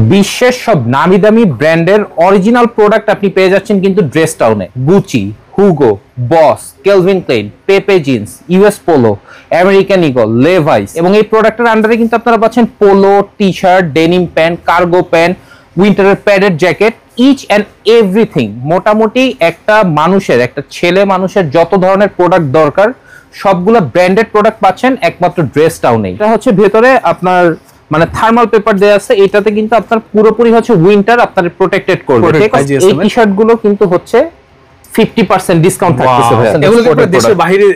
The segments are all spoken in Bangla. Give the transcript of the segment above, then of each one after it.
বিশ্বের সব নামি দামি ব্র্যান্ডের অরিজিনাল প্রোডাক্ট আপনি পেয়ে যাচ্ছেন কিন্তু dress town. Gucci, Hugo, Boss, Calvin Klein, Pepe Jeans, US Polo, American Eagle, Levi's এবং এই প্রোডাক্টের আন্ডারে কিন্তু আপনারা পাচ্ছেন polo, T shirt, denim pants, cargo pants, উইন্টারের padded jacket, each and everything. মোটামুটি একটা মানুষের, একটা ছেলে মানুষের যত ধরনের প্রোডাক্ট দরকার সবগুলো ব্র্যান্ডেড প্রোডাক্ট পাচ্ছেন একমাত্র ড্রেস টাউনে। এটা হচ্ছে ভেতরে আপনার মানে থার্মাল পেপার দেয়া আছে, এটাতে কিন্তু আপনার পুরোপুরি হচ্ছে উইন্টার আপনার প্রোটেক্টেড করবে। এই টি শার্ট গুলো কিন্তু হচ্ছে 50% ডিসকাউন্ট থাকতেছে ভাই। এগুলো কি দেশের বাইরে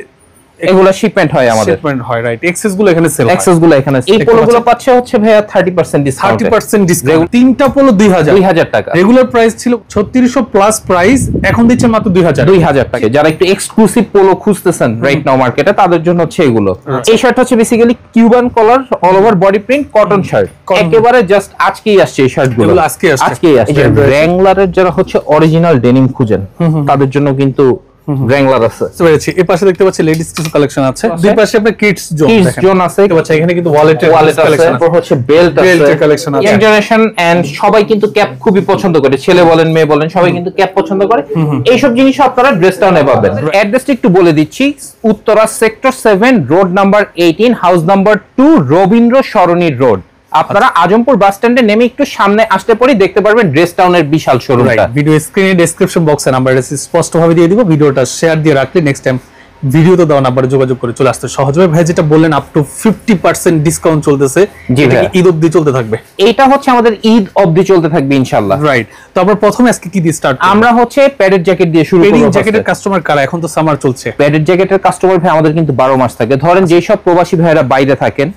এগুলো শিপমেন্ট হয় আমাদের, শিপমেন্ট হয়, রাইট। এক্সেস গুলো এখানে সেল হয়, এক্সেস গুলো এখানে। এই পোলোগুলো পাচ্ছে হচ্ছে ভাইয়া 30% ডিসকাউন্ট। 30% ডিসকাউন্ট। তিনটা পোলো 2000 টাকা। রেগুলার প্রাইস ছিল 3600 প্লাস প্রাইস, এখন দিচ্ছে মাত্র 2000 টাকা। যারা একটু এক্সক্লুসিভ পোলো খুঁজতেছেন রাইট নাও মার্কেটে, তাদের জন্য হচ্ছে এগুলো। এই শার্ট হচ্ছে basically Cuban collar, all over body print, cotton shirt. একেবারে জাস্ট আজকেই আসছে এই শার্টগুলো, আজকেই আসছে। র‍্যাংলারের যারা হচ্ছে অরিজিনাল ডেনিম খুঁজেন তাদের জন্য কিন্তু র‍্যাংলার আছে। বুঝেছি। এই পাশে দেখতে পাচ্ছি লেডিস কিছু কালেকশন আছে, দুই পাশে আপনার কিডস জোন আছে। দেখতে পাচ্ছি এখানে কিন্তু ওয়ালেটের কালেকশন আছে, হচ্ছে বেল্টের কালেকশন আছে। ইয়াং জেনারেশন এন্ড সবাই কিন্তু ক্যাপ খুবই পছন্দ করে, ছেলে বলেন মেয়ে বলেন সবাই কিন্তু ক্যাপ পছন্দ করে। এই সব জিনিস আপনারা ড্রেস টাউনে পাবেন। অ্যাড্রেসটা একটু বলে দিচ্ছি, Uttara sector 7, road number 18, house number 2, Rabindra Sarani road. আপনারা আজমপুর বাস স্ট্যান্ডে নেমে একটু সামনে আসতে পরেই দেখতে পারবেন ড্রেস টাউনের বিশাল শোরুমটা। ভিডিও স্ক্রিনে ডেসক্রিপশন বক্সে নাম্বার স্পষ্টভাবে দিয়ে দিব, ভিডিওটা শেয়ার দিয়ে রাখলে নেক্সট টাইম ভিডিও তো দেওয়া নাম্বারে যোগাযোগ করে চলে আসতে সহজ হবে। ভাই যেটা বললেন আপ টু 50% ডিসকাউন্ট চলতেছে, যেটা কি ঈদ অবধি চলতে থাকবে? এটা হচ্ছে আমাদের ঈদ অবধি চলতে থাকবে ইনশাআল্লাহ, রাইট। তো আমরা প্রথমে আজকে কি দিয়ে স্টার্ট করব? আমরা হচ্ছে প্যাডেড জ্যাকেট দিয়ে শুরু করব। প্যাডেড জ্যাকেটের কাস্টমার কারা? এখন তো সামার চলছে, প্যাডেড জ্যাকেটের কাস্টমার ভাই আমাদের কিন্তু 12 মাস থাকে। ধরেন যে সব প্রবাসী ভাইরা বাইরে থাকেন,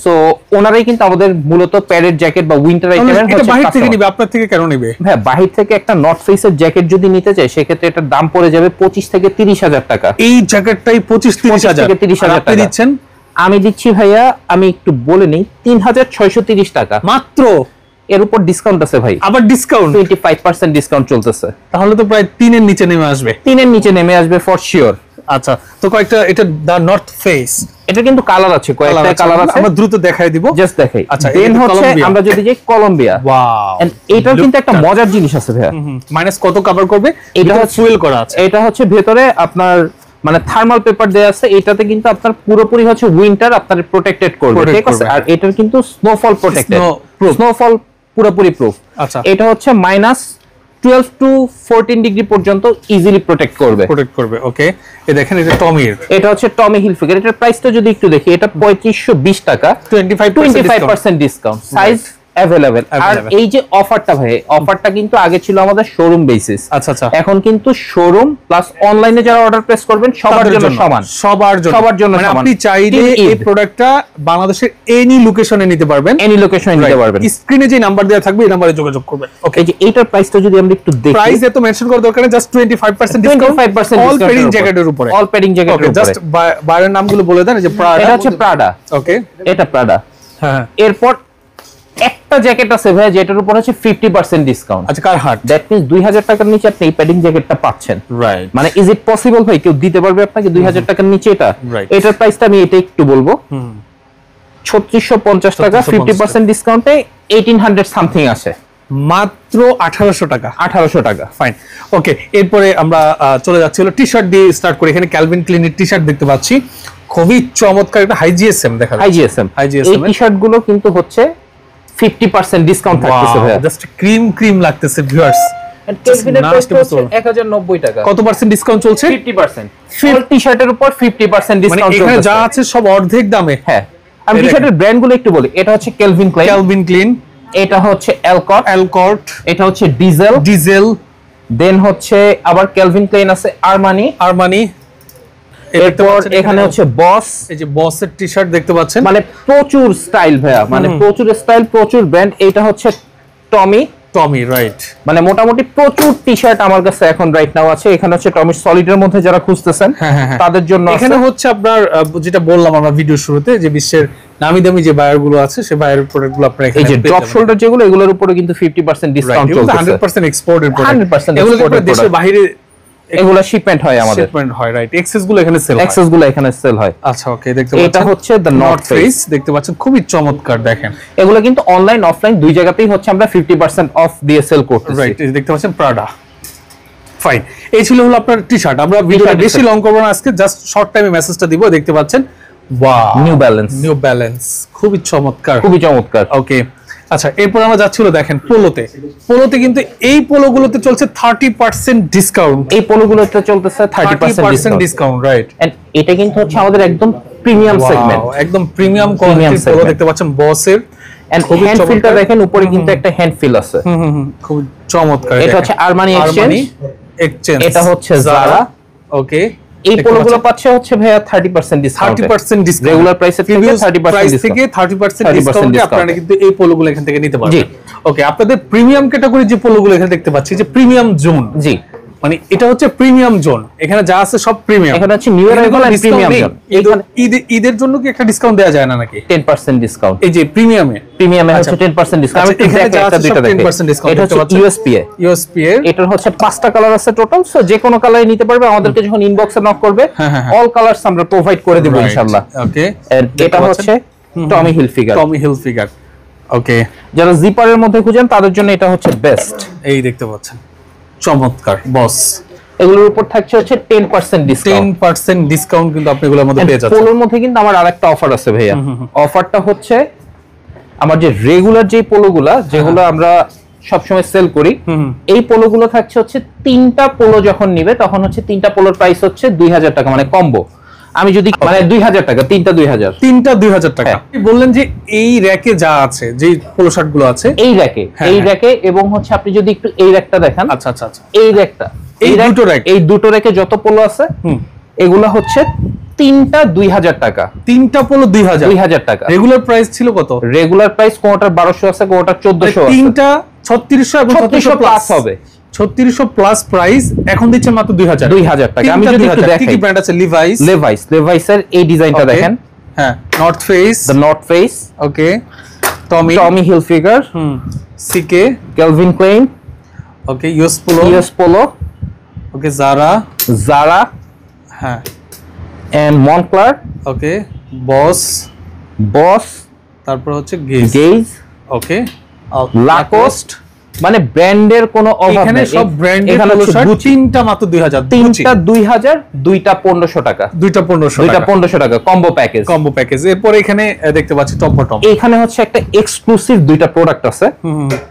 সো ওনারাই কিন্তু আমাদের মূলত প্যাডেড জ্যাকেট বা উইন্টার আইটেমের হচ্ছে। এটা বাহির থেকে নিবে, আপনার থেকে কেন নিবে? ভাই বাহির থেকে একটা নর্থ ফেসের জ্যাকেট যদি নিতে চাই সেক্ষেত্রে এটার দাম পড়ে যাবে 25 থেকে 30 হাজার টাকা। এই জ্যাকেটটাই 25-30 হাজার টাকা দিচ্ছেন? আমি দিচ্ছি ভাইয়া, আমি একটু বলে নেই, 3630 টাকা মাত্র। এর উপর ডিসকাউন্ট আছে ভাই, আবার ডিসকাউন্ট 25% ডিসকাউন্ট চলতেছে। তাহলে তো প্রায় 3 এর নিচে নেমে আসবে। 3 এর নিচে নেমে আসবে ফর শিওর। আচ্ছা, তো কয়েকটা, এটা দা নর্থ ফেস, এটা কিন্তু কালার আছে, কয়েকটা কালার আছে, আমরা দ্রুত দেখাই দিব, জাস্ট দেখাই। আচ্ছা, দেন হচ্ছে আমরা যদি যাই কলম্বিয়া। ওয়াও, এন্ড এটা কিন্তু একটা মজার জিনিস আছে ভাইয়া। মাইনাস কত কভার করবে? এটা ফুয়েল করা আছে। এটা হচ্ছে ভেতরে আপনার মানে থার্মাল পেপার দেয়া আছে, এটাতে কিন্তু আপনার পুরোপুরি হচ্ছে উইন্টার আপনার প্রোটেক্টেড করবে, ঠিক আছে? আর এটার কিন্তু স্নোফল প্রোটেক্টেড, স্নোফল পুরোপুরি প্রুফ। আচ্ছা, এটা হচ্ছে -12 টু 14 ডিগ্রি পর্যন্ত ইজিলি প্রোটেক্ট করবে। ওকে, এই দেখেন এটা টমির, এটা হচ্ছে টমি হিলফিগার। এটার প্রাইসটা যদি একটু দেখি, এটা 3520 টাকা, 25% ডিসকাউন্ট, সাইজ अवेलेबल। আর এই যে অফারটা ভাই, অফারটা কিন্তু আগে ছিল আমাদের শোরুম বেসিস। আচ্ছা আচ্ছা, এখন কিন্তু শোরুম প্লাস অনলাইনে যারা অর্ডার প্লেস করবেন সবার জন্য সমান, সবার জন্য মানে সমান। আপনি চাইলে এই প্রোডাক্টটা বাংলাদেশের এনি লোকেশনে নিতে পারবেন, এনি লোকেশনে নিতে পারবেন। স্ক্রিনে যে নাম্বার দেওয়া থাকবে এই নম্বরে যোগাযোগ করবেন। ওকে, এই যে এইটার প্রাইসটা যদি আমরা একটু দেখি, প্রাইস এত মেনশন করা দরকার নেই, জাস্ট 25% ডিসকাউন্ট অল প্যাডিং জ্যাকেটের উপরে, অল প্যাডিং জ্যাকেটের উপরে। জাস্ট বাইরের নামগুলো বলে দেন। এই যে প্রাডা, এটা হচ্ছে প্রাডা। ওকে, এটা প্রাডা। হ্যাঁ, এরপর একটা জ্যাকেট আছে ভাই যেটার উপর আছে 50% ডিসকাউন্ট। আচ্ছা, কারহাট, দ্যাট মিন্স 2000 টাকার নিচে আপনি এই প্যাডিং জ্যাকেটটা পাচ্ছেন, রাইট? মানে ইজ ইট পসিবল ভাই কেউ দিতে পারবে আপনাকে 2000 টাকার নিচে এটা? এটার প্রাইসটা আমি এটা একটু বলবো, 3650 টাকা 50% ডিসকাউন্টে 1800 সামথিং আছে, মাত্র 1800 টাকা। 1800 টাকা, ফাইন। ওকে, এরপরে আমরা চলে যাচ্ছি হলো টি-শার্ট দিয়ে স্টার্ট করি। এখানে ক্যালভিন ক্লিনের টি-শার্ট দেখতে পাচ্ছি, খুবই চমৎকার। একটা হাই জিএসএম দেখা যাচ্ছে, হাই জিএসএম। এই টি-শার্ট গুলো কিন্তু হচ্ছে 50% ডিসকাউন্ট থাকতেছে ভাই, জাস্ট ক্রিম ক্রিম লাগতেছে ভিউয়ার্স। ক্যালভিনের প্রাইস হচ্ছে 1090 টাকা। কত পার্সেন্ট ডিসকাউন্ট চলছে? 50%। ফুল টি-শার্টের উপর 50% ডিসকাউন্ট চলছে। এখানে যা আছে সব অর্ধেক দামে। হ্যাঁ, আমি টি-শার্টের ব্র্যান্ডগুলো একটু বলি। এটা হচ্ছে ক্যালভিন ক্লিন, এটা হচ্ছে এলকট, এটা হচ্ছে ডিজেল, দেন হচ্ছে আবার ক্যালভিন ক্লাইন আছে আরমানি। এরপর এখানে হচ্ছে বস, এই যে বসের টি-শার্ট দেখতে পাচ্ছেন, মানে প্রচুর স্টাইল ভাইয়া, মানে প্রচুর স্টাইল, প্রচুর ব্র্যান্ড। এটা হচ্ছে টমি, রাইট? মানে মোটামুটি প্রচুর টি-শার্ট আমার কাছে এখন রাইট নাও আছে। এখানে হচ্ছে টমি সলিডের মধ্যে যারা খুঁজতেছেন তাদের জন্য এখানে হচ্ছে আপনার যেটা বললাম আমরা ভিডিও শুরুতে, যে বিশ্বের নামি দামি যে বায়ার গুলো আছে সেই বায়ার প্রোডাক্ট গুলো আপনারা এখানে, এই যে ড্রপ শোল্ডার যেগুলো, এগুলোর উপরে কিন্তু 50% ডিসকাউন্ট চলছে, 100% এক্সপোর্টের প্রোডাক্ট। 100% এগুলো দেশের বাইরে এগুলো শিপমেন্ট হয় আমাদের, শিপমেন্ট হয়, রাইট। এক্সেস গুলো এখানে সেল হয়, এক্সেস গুলো এখানে সেল হয়। আচ্ছা, ওকে, দেখতে পাচ্ছেন এটা হচ্ছে দ্য নর্থ ফেস, দেখতে পাচ্ছেন খুবই চমৎকার। দেখেন এগুলো কিন্তু অনলাইন অফলাইন দুই জায়গাতেই হচ্ছে আমরা 50% অফ দিয়ে সেল করতেছি, রাইট। এই দেখতে পাচ্ছেন প্রাডা, ফাইন। এই ছিল হলো আপনার টি-শার্ট। আমরা ভিডিওটা বেশি লং করব না আজকে, জাস্ট শর্ট টাইমে মেসেজটা দিব। দেখতে পাচ্ছেন ওয়াও, নিউ ব্যালেন্স, খুবই চমৎকার, খুবই চমৎকার। ওকে, আচ্ছা, এরপর আমরা যাচ্ছি হলো দেখেন পোলোতে কিন্তু এই পোলোগুলোতে চলছে 30% ডিসকাউন্ট। এই পোলোগুলোতে চলতেছে 30% ডিসকাউন্ট, রাইট। এন্ড এটা কিন্তু হচ্ছে আমাদের একদম প্রিমিয়াম সেগমেন্ট, একদম প্রিমিয়াম কোয়ালিটির পোলো। দেখতে পাচ্ছেন বসের, এন্ড হ্যান্ড ফিলটা দেখেন, উপরে কিন্তু একটা হ্যান্ড ফিল আছে, খুব চমৎকার। এটা হচ্ছে আরমানি এক্সচেঞ্জ, এটা হচ্ছে জারা। ওকে, এই পোলোগুলো পাচ্ছে হচ্ছে ভাইয়া 30% ডিসকাউন্ট, 30% ডিসকাউন্ট, রেগুলার প্রাইসে থেকে 30% ডিসকাউন্টে আপনারা কিন্তু এই পোলোগুলো এখান থেকে নিতে পারবেন। ওকে, আপনাদের প্রিমিয়াম ক্যাটাগরি যে পোলোগুলো এখানে দেখতে পাচ্ছি, যে প্রিমিয়াম জোন, জি, মানে এটা হচ্ছে প্রিমিয়াম জোন। এখানে যা আছে সব প্রিমিয়াম। এখানে হচ্ছে new arrival and premium zone. এখানে ঈদের জন্য কি একটা ডিসকাউন্ট দেওয়া যায় না নাকি? 10% ডিসকাউন্ট, এই যে প্রিমিয়ামে হচ্ছে 10% ডিসকাউন্ট। আমি এখানে একটা দুইটা দেখাই, এটা হচ্ছে ইউএসপিএ, এটার হচ্ছে 5টা কালার আছে টোটাল, সো যে কোনো কালারই নিতে পারবে। আমাদেরকে যখন ইনবক্সে নক করবে, অল কালারস আমরা প্রোভাইড করে দেব ইনশাআল্লাহ। ওকে, এটা হচ্ছে টমি হিলফিগার। ওকে, যারা জিপারের মধ্যে খুঁজেন তাদের জন্য এটা হচ্ছে বেস্ট। এই দেখতে পাচ্ছেন চমৎকার বস, এগুলোর উপর থাকছে হচ্ছে 10% ডিসকাউন্ট। 10% ডিসকাউন্ট কিন্তু আপনি এগুলোর মধ্যে পেয়ে যাচ্ছেন। পোলোর মধ্যে কিন্তু আমার আরেকটা অফার আছে ভাইয়া। অফারটা হচ্ছে আমার যে রেগুলার যে পোলোগুলা যেগুলো আমরা সবসময় সেল করি, এই পোলোগুলো থাকছে হচ্ছে 3টা পোলো যখন নিবে তখন হচ্ছে 3টা পোলোর প্রাইস হচ্ছে 2000 টাকা, মানে কম্বো। আমি যদি মানে 2000 টাকা, 3টা 2000 টাকা। আপনি বললেন যে এই র‍্যাকে যা আছে, যে পোলো শার্ট গুলো আছে এই র‍্যাকে এবং হচ্ছে আপনি যদি একটু এই র‍্যাকটা দেখেন, আচ্ছা, এই র‍্যাকটা, এই দুটো র‍্যাকে যত পোলো আছে এগুলা হচ্ছে 3টা 2000 টাকা, 3টা পোলো 2000 টাকা। রেগুলার প্রাইস ছিল কত? রেগুলার প্রাইস কোনটার 1200 আছে, কোনটার 1400 আছে। 3টা 3600 এবং 3600 প্লাস হবে, 3600 প্লাস প্রাইস এখন দিচ্ছেন মাত্র 2000 টাকা। আমি যদি একটু দেখাই, কি ব্র্যান্ড আছে? লেভাইসের এই ডিজাইনটা দেখেন, হ্যাঁ, নর্থ ফেস, ওকে, টমি হিলফিগার, সিকে, ক্যালভিন ক্লেইন, ওকে, ইউএস পোলো, ওকে, জারা, হ্যাঁ, এন্ড মনক্লার, ওকে, বস, তারপর হচ্ছে গেজ, ওকে, লাকোস্ট। মানে ব্র্যান্ডের কোনো অভাব নেই, এখানে সব ব্র্যান্ডের পোলো শার্ট। 3টা মাত্র 2000, 3টা 2000, 2টা 1500 টাকা, 2টা 1500 টাকা কম্বো প্যাকেজ। এরপর এখানে দেখতে পাচ্ছি টপ বটম। এখানে হচ্ছে একটা এক্সক্লুসিভ দুইটা প্রোডাক্ট আছে।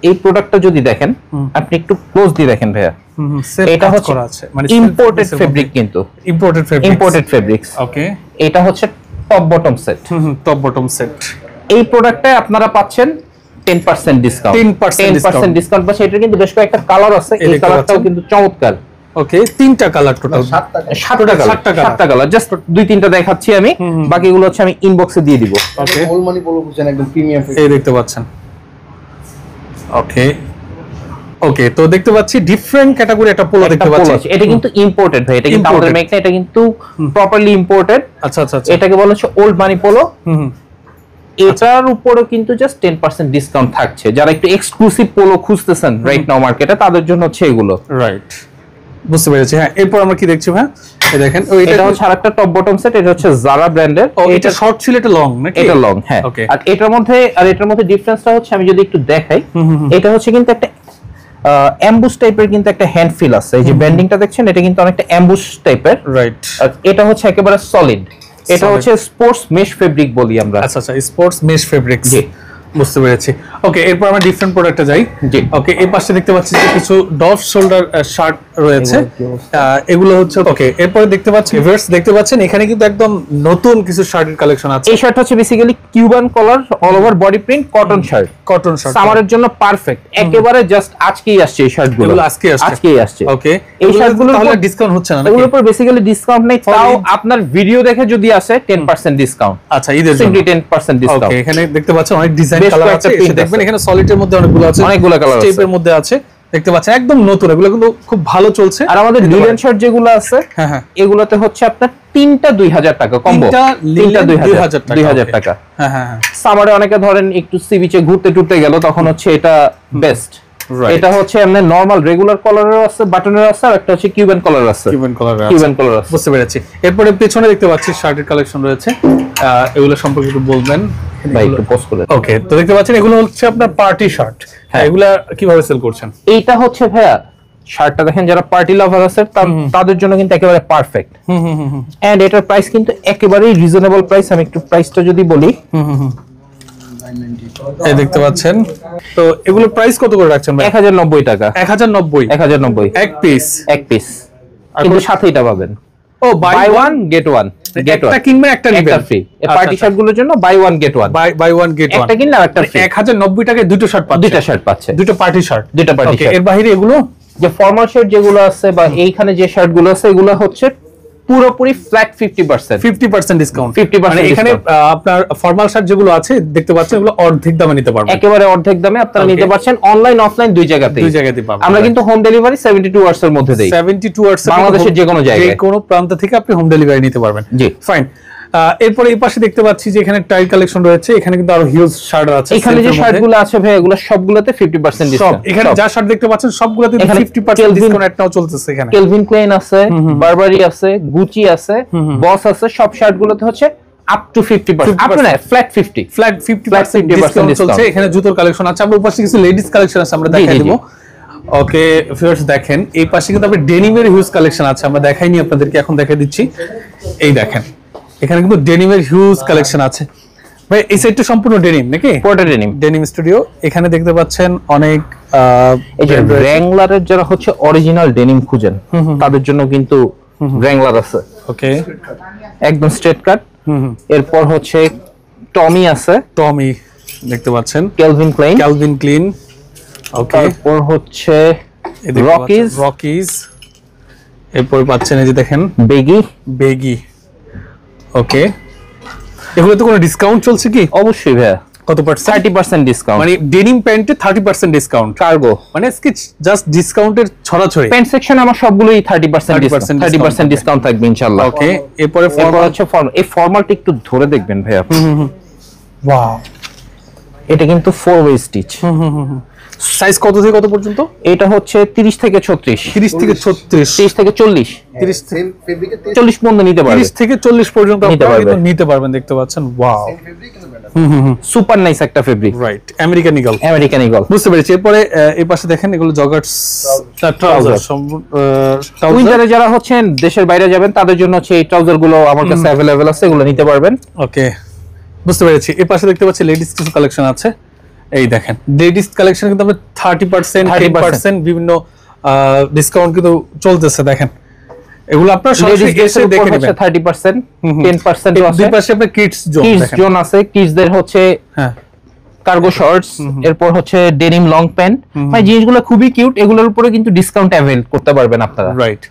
এই প্রোডাক্টটা যদি দেখেন, আপনি একটু ক্লোজলি দেখেন ভাইয়া, এটা হচ্ছে মানে ইম্পোর্টেড ফেব্রিক, কিন্তু ইম্পোর্টেড ফেব্রিক্স। ওকে, এটা হচ্ছে টপ বটম সেট। এই প্রোডাক্টটায় আপনারা পাচ্ছেন 10% ডিসকাউন্ট, 10% ডিসকাউন্ট। বা সেটা কিন্তু বেশ কয়েকটা কালার আছে, এই কালারটাও কিন্তু চমৎকার। ওকে, 3টা কালার টোটাল, 7টা কালার, জাস্ট 2-3টা দেখাচ্ছি আমি, বাকিগুলো হচ্ছে আমি ইনবক্সে দিয়ে দিব। ওকে, ওলমানি পোলো বুঝছেন, একদম প্রিমিয়াম, এই দেখতে পাচ্ছেন। ওকে, তো দেখতে পাচ্ছি ডিফারেন্ট ক্যাটাগরি একটা পোলো দেখতে পাচ্ছি। এটা কিন্তু ইম্পোর্টেড ভাই, এটা কিন্তু আমাদের মেক না, এটা কিন্তু প্রপারলি ইম্পোর্টেড। আচ্ছা, এটাকে বলা হচ্ছে ওল্ড মানি পোলো। এটার উপরে কিন্তু জাস্ট 10% ডিসকাউন্ট থাকছে। যারা একটু এক্সক্লুসিভ পোলো খুঁজতেছেন রাইট নাও মার্কেটে, তাদের জন্য হচ্ছে এগুলো, রাইট, বুঝতে পেরেছি। হ্যাঁ, এরপর আমরা কি দেখছি ভাই? এই দেখেন, এটা হচ্ছে আরেকটা টপ বটম সেট। এটা হচ্ছে জারা ব্র্যান্ডের। এটা শর্ট ছিল, এটা লং নাকি? এটা লং, হ্যাঁ। আর এটার মধ্যে ডিফারেন্সটা হচ্ছে, আমি যদি একটু দেখাই, এটা হচ্ছে কিন্তু একটা অ্যাম্বুশ টাইপের কিন্তু একটা হ্যান্ড ফিল আছে। এই যে ব্যান্ডিংটা দেখছেন, এটা কিন্তু অনেকটা অ্যাম্বুশ টাইপের, রাইট। আর এটা হচ্ছে একেবারে সলিড। এটা হচ্ছে স্পোর্টস মেশ ফেব্রিক বলি আমরা। আচ্ছা, স্পোর্টস মেশ ফেব্রিক্স, বুঝতে পেরেছি। ওকে, এরপর আমরা ডিফারেন্ট প্রোডাক্টে যাই। ওকে, এই পাশে দেখতে পাচ্ছি যে কিছু ডফ শোল্ডার শার্ট রয়েছে, এগুলো হচ্ছে। ওকে, এরপরে দেখতে পাচ্ছি এভার্স, দেখতে পাচ্ছেন এখানে কিন্তু একদম নতুন কিছু শার্টের কালেকশন আছে। এই শার্ট হচ্ছে basically Cuban collar, all over body print, cotton shirt. সামারের জন্য পারফেক্ট, একেবারে জাস্ট আজকেই আসছে এই শার্টগুলো, আজকেই আসছে। ওকে, এই শার্টগুলো তাহলে ডিসকাউন্ট হচ্ছে না? এগুলোর উপর বেসিক্যালি ডিসকাউন্ট নেই, তাও আপনার ভিডিও দেখে যদি আসে 10% ডিসকাউন্ট। আচ্ছা, ঈদের জন্য 10% ডিসকাউন্ট। ওকে, এখানে দেখতে পাচ্ছেন অনেক ডিজাইন কালার আছে, দেখবেন এখানে সলিডের মধ্যে অনেকগুলো আছে, অনেকগুলো কালার আছে, স্টেপের মধ্যে আছে, দেখতে পাচ্ছেন একদম নতুন। এগুলো কিন্তু খুব ভালো চলছে। আর আমাদের লিলেন শার্ট যেগুলো আছে, হ্যাঁ, এগুলোতে হচ্ছে আপনার 3টা 2000 টাকা কম্বো, 3টা 2000 টাকা। হ্যাঁ, সামারে অনেকে ধরেন একটু সি বিচে ঘুরতে টুরতে গেল, তখন হচ্ছে এটা বেস্ট। Right. এটা হচ্ছে এমনি নরমাল রেগুলার কলারের আছে, বাটনের আছে, আর একটা হচ্ছে কিউবেন কলার আছে। কিউবেন কলার আছে, কিউবেন কলার আছে। বুঝতে পেরেছি। এরপরে পেছনে দেখতে পাচ্ছি শার্টের কালেকশন রয়েছে, এগুলো সম্পর্কে একটু বলবেন ভাই একটু পোস্ট করে। ওকে, তো দেখতে পাচ্ছেন এগুলো হচ্ছে আপনার পার্টি শার্ট। হ্যাঁ, এগুলা কিভাবে সেল করছেন? এইটা হচ্ছে ভাইয়া শার্টটা দেখেন, যারা পার্টি লাভার আছে তাদের জন্য কিন্তু একেবারে পারফেক্ট। এন্ড এটার প্রাইস কিন্তু একেবারেই রিজনেবল প্রাইস। আমি একটু প্রাইসটা যদি বলি, এই দেখতে পাচ্ছেন, তো এগুলো প্রাইস কত করে রাখছেন ভাই? 1090 টাকা। 1090 1090 এক পিস, এক পিস, কিন্তু সাথে এটা পাবেন, ও বাই ওয়ান গেট ওয়ান। একটা কিনবেন একটা নিবেন ফ্রি। এই পার্টি শার্ট গুলোর জন্য buy one get one, buy one get one, একটা কিনলে আরেকটা ফ্রি। 1090 টাকায় দুটো শার্ট পাচ্ছে, দুটো শার্ট পাচ্ছে, দুটো পার্টি শার্ট, দুটো পার্টি শার্ট। এর বাইরে এগুলো যে ফর্মাল শার্ট যেগুলো আছে বা এইখানে যে শার্ট গুলো আছে, এগুলো হচ্ছে পুরোপুরি ফ্ল্যাট 50%। 50% ডিসকাউন্ট। 50% মানে এখানে আপনার ফর্মাল শার্ট যেগুলো আছে দেখতে পাচ্ছেন, এগুলো অর্ধেক দামে নিতে পারবেন, একেবারে অর্ধেক দামে আপনারা নিতে পারছেন। অনলাইন অফলাইন দুই জায়গাতেই, দুই জায়গাতেই পাবেন। আমরা কিন্তু হোম ডেলিভারি 72 আওয়ার্স এর মধ্যে দেই। 72 আওয়ার্স বাংলাদেশের যে কোনো জায়গায়, যে কোনো প্রান্ত থেকে আপনি হোম ডেলিভারি নিতে পারবেন। জি, ফাইন। এরপরে এই পাশে দেখতে পাচ্ছি যে এখানে টাইল কালেকশন রয়েছে, এখানে কিন্তু আরো হিউজ শার্ট আছে। এখানে যে শার্টগুলো আছে ভাই, এগুলো সবগুলোতে 50% সব ডিসকাউন্ট। এখানে যা শার্ট দেখতে পাচ্ছেন সবগুলোতে 50% ডিসকাউন্ট একটাও চলতেছে। এখানে কেলভিন ক্লেইন আছে, বারবারি আছে, গুচি আছে, বস আছে, সব শার্টগুলোতে হচ্ছে আপ টু 50%, আপ টু না ফ্ল্যাট 50, ফ্ল্যাট 50% ডিসকাউন্ট চলছে। এখানে জুতোর কালেকশন আছে, আমরা পাশে কিছু লেডিস কালেকশন আছে, আমরা দেখাই দেব। ওকে ভিউয়ার্স, দেখেন এই পাশে কিন্তু আপনি ডেনিমের হিউজ কালেকশন আছে, আমরা দেখাইনি আপনাদেরকে, এখন দেখাই দিচ্ছি। এই দেখেন এখানে কিন্তু ডেনিমের হিউজ কালেকশন আছে ভাই। এই সাইডটা সম্পূর্ণ ডেনিম নাকি? পুরোটা ডেনিম। Denim studio. এখানে দেখতে পাচ্ছেন অনেক এই যে র‍্যাংলারের যারা হচ্ছে অরিজিনাল ডেনিম খুঁজেন, তাদের জন্য কিন্তু র‍্যাংলার আছে। ওকে, একদম স্ট্রেট কাট। এরপর হচ্ছে টমি আছে, টমি দেখতে পাচ্ছেন, কেলভিন ক্লেইন, ক্যালভিন ক্লিন। ওকে, এরপর হচ্ছে রকিজ, রকিজ। এরপর পাচ্ছেন এই যে দেখেন বেগি, বেগি। ওকে, এগুলো তো কোনো ডিসকাউন্ট চলছে কি? অবশ্যই ভাইয়া। কত পার্সেন্ট? 30% ডিসকাউন্ট। মানে ডেনিম প্যান্টে 30% ডিসকাউন্ট। কার্গো মানে আজকে জাস্ট ডিসকাউন্টের ছড়াছড়ি। প্যান্ট সেকশনে আমার সবগুলোই 30% ডিসকাউন্ট, 30% ডিসকাউন্ট থাকবে ইনশাআল্লাহ। ওকে, এরপরে ফর্মাল হচ্ছে ফর্মাল। এই ফর্মালটা একটু ধরে দেখবেন ভাইয়া। ওয়াও, এটা কিন্তু 4 ওয়ে স্টিচ। সাইজ কত থেকে কত পর্যন্ত? এটা হচ্ছে 30 থেকে 36, 30 থেকে 36, 30 থেকে 40, 30 40 পর্যন্ত নিতে পারবেন। 30 থেকে 40 পর্যন্ত নিতে আপনারা পারবেন। কিন্তু নিতে পারবেন, দেখতে পাচ্ছেন। ওয়াও, সুপার নাইস একটা fabric. Right, American eagle. American eagle, বুঝতে পেরেছি। এরপরে এই পাশে দেখেন এগুলো জগার্স ট্রাউজার। উইন্টারে যারা হচ্ছেন দেশের বাইরে যাবেন, তাদের জন্য হচ্ছে এই ট্রাউজার গুলো আমার কাছে अवेलेबल আছে, এগুলো নিতে পারবেন। ওকে, বুঝতে পেরেছি। এই পাশে দেখতে পাচ্ছি লেডিস কিছু কালেকশন আছে। এই দেখেন লেডিস কালেকশন কিন্তু আমরা 30%, 10% বিভিন্ন ডিসকাউন্ট কিন্তু চলতেছে। দেখেন এগুলো আপনারা সরাসরি এসে দেখে নেবেন। 30%, 10% আছে। দুই পাশে আপনার কিডস জোন দেখেন। জোন আছে, কিডসদের হচ্ছে হ্যাঁ কার্গো শর্টস, এরপর হচ্ছে ডেনিম লং প্যান্ট। মানে জিনিসগুলো খুবই কিউট, এগুলোর উপরে কিন্তু ডিসকাউন্ট অ্যাভেল করতে পারবেন আপনারা। রাইট।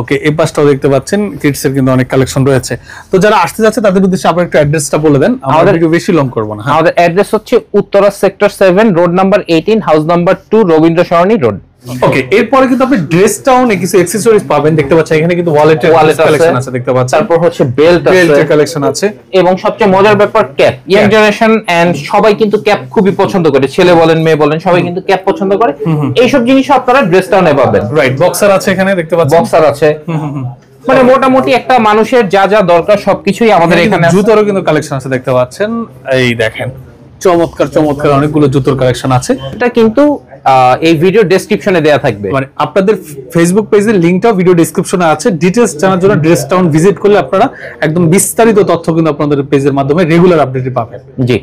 ওকে, এই পাশটাও দেখতে পাচ্ছেন কিডস এর কিন্তু অনেক কালেকশন রয়েছে। তো যারা আসতে যাচ্ছে তাদের উদ্দেশ্যে আপনারা একটু অ্যাড্রেসটা বলে দেন, আমাদের ভিডিও বেশি লং করব না। আমাদের অ্যাড্রেস হচ্ছে Uttara sector 7, road number 18, house number 2, Rabindra Sarani road. Okay, এরপরে কিন্তু আপনি ড্রেস টাউনে কিছু অ্যাকসেসরিজ পাবেন, দেখতে পাচ্ছেন এখানে কিন্তু ওয়ালেটের কালেকশন আছে, দেখতে পাচ্ছেন। তারপর হচ্ছে বেল্ট আছে, বেল্টের কালেকশন আছে, এবং সবচেয়ে মজার ব্যাপার ক্যাপ। ইয়াং জেনারেশন এন্ড সবাই কিন্তু ক্যাপ খুবই পছন্দ করে, ছেলে বলেন মেয়ে বলেন সবাই কিন্তু ক্যাপ পছন্দ করে। এইসব জিনিস আপনারা ড্রেস টাউনে পাবেন। রাইট, বক্সার আছে এখানে দেখতে পাচ্ছেন, বক্সার আছে। মানে মোটামুটি একটা মানুষের যা যা দরকার সবকিছুই আমাদের এখানে আছে। জুতোরও কিন্তু কালেকশন আছে, দেখতে পাচ্ছেন। এই দেখেন চমৎকার চমৎকার অনেকগুলো জুতোর কালেকশন আছে। এটা কিন্তু এই ভিডিও ডেসক্রিপশনে দেয়া থাকবে, মানে আপনাদের ফেসবুক পেজের লিংকটাও ভিডিও ডেসক্রিপশনে আছে। ডিটেইলস জানার জন্য ড্রেস টাউন ভিজিট করলে আপনারা একদম বিস্তারিত তথ্য কিন্তু আপনাদের পেজের মাধ্যমে রেগুলার আপডেট পাবেন। জি।